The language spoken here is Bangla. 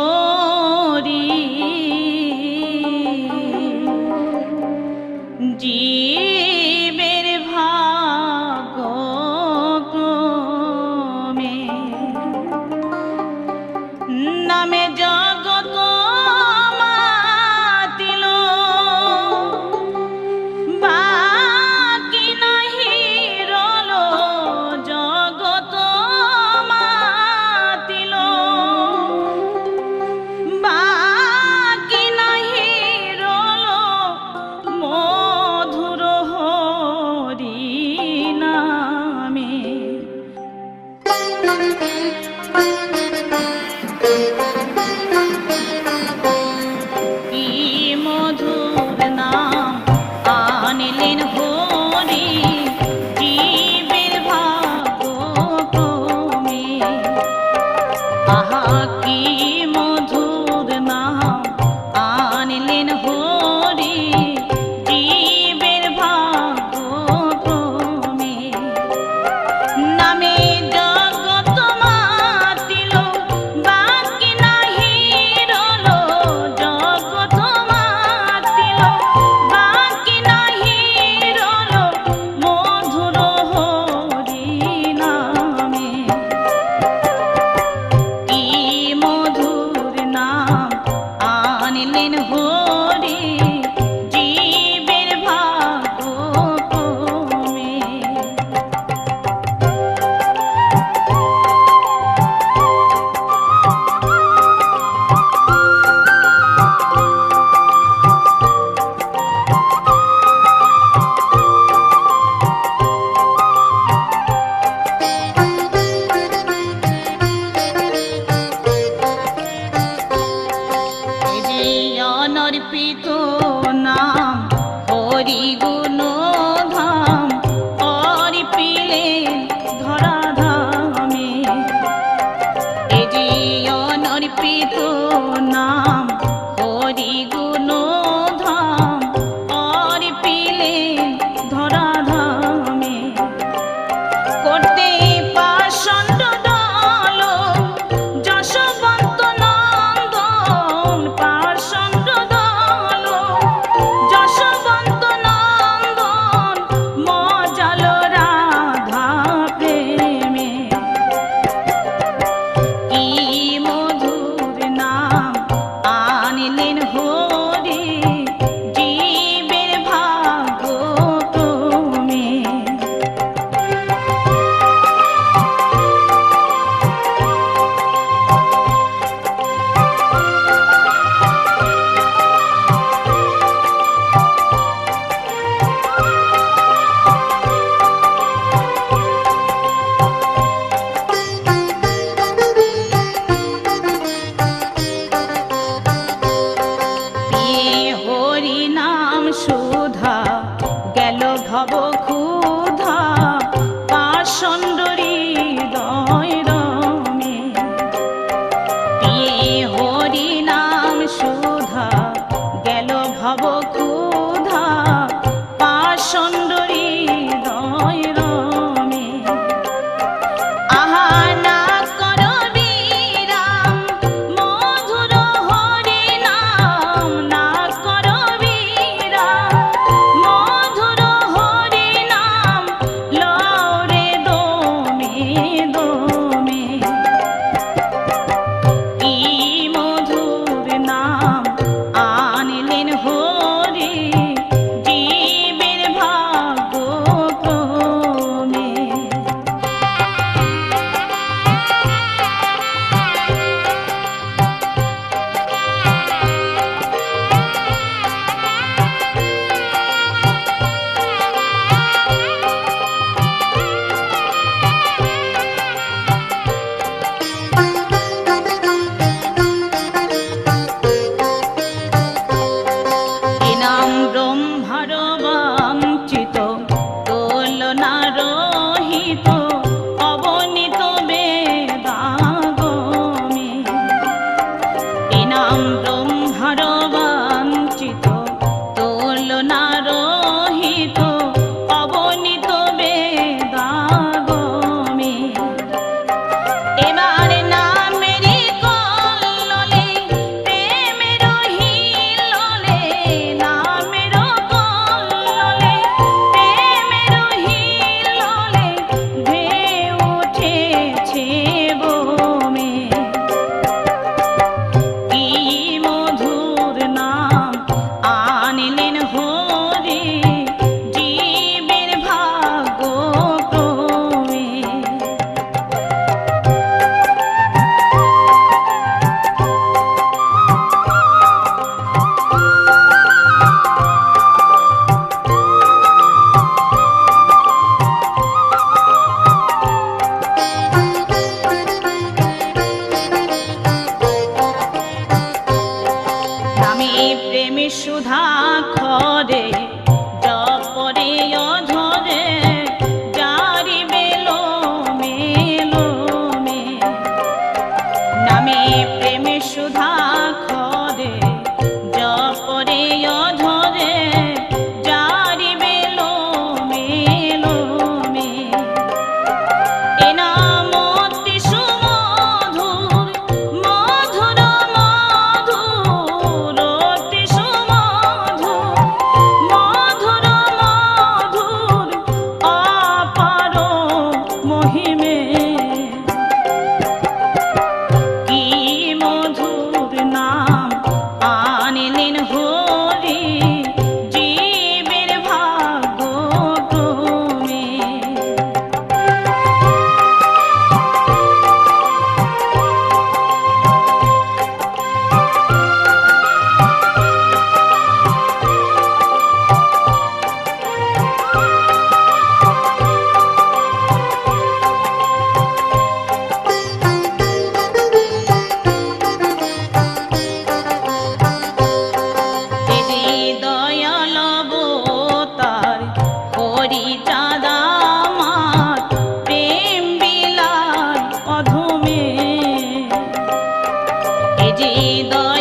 হরি জীবের ভাগ্য ক্রমে নামে জগৎ মাতিল বাকি নাহি রল জগৎ মাতিল বাকি নাহি রল মধুর হরি নামে কি মধুর নাম আনিলেন হরি জীবের ভাগ্য ক্রমে আহা কি মধুর নাম আনিলেন হরি জীবের ভাগ্য ক্রমে নামে জগৎ মাতিল বাকি নাহি রল জগৎ মাতিল বাকি নাহি রল মধুর হরি নামে কি মধুর নাম আনিলেন হরি জীবের ভাগ্য ক্রমে অনর্পিত নাম হরি গুণ ধাম অর্পিলেন ধরা ধামে এ যে অনর্পিত নাম হরি গুণ ধাম অর্পিলেন ধরা ধামে করতে পাষণ্ড দল যশবন্ত নন্দন পাষণ্ড দল যশবন্ত নন্দন মজাল রাধা প্রেমে কি মধুর নাম আনিলেন হরি জীবের ভাগ্য ক্রমে পেয়ে হরি নাম সুধা গেল ভব ক্ষুধা পাষণ্ড হৃদয় রমে পেয়ে হরি নাম সুধা গেল ভব ক্ষুধা পাষণ্ড হৃদয় রমে আহা না কর বিরাম মধুর হরি নাম না কর বিরাম মধুর হরি নাম লরে দমে দমে কি মধুর নাম আনিলেন হরি জীবের ভাগ্য ক্রমে এ নাম ব্রহ্মার বাঞ্ছিত তুলনা রহিত অবনীত বেদাগমে এ নাম ব্রহ্মার বাঞ্ছিত তুলনা রহিত অবনীত বেদাগমে এবার নামেরই কল্লোলে সুধা খরে জপরে অধরে জারি বেলো মেলো মে নামে প্রেম সুধা খরে জপরে অধরে জারি বেলো মেলো মে এ নাম অতি সুমধুর মধুর মধুর অতি সুমধুর মধুর মধুর অপার মহিমে কি মধুর নাম আনিলেন হরি জীবের ভাগ্য ক্রমে দয়াল অবতার হরি চাঁদামার প্রেম বিলায় অধমে এ যে দয়াল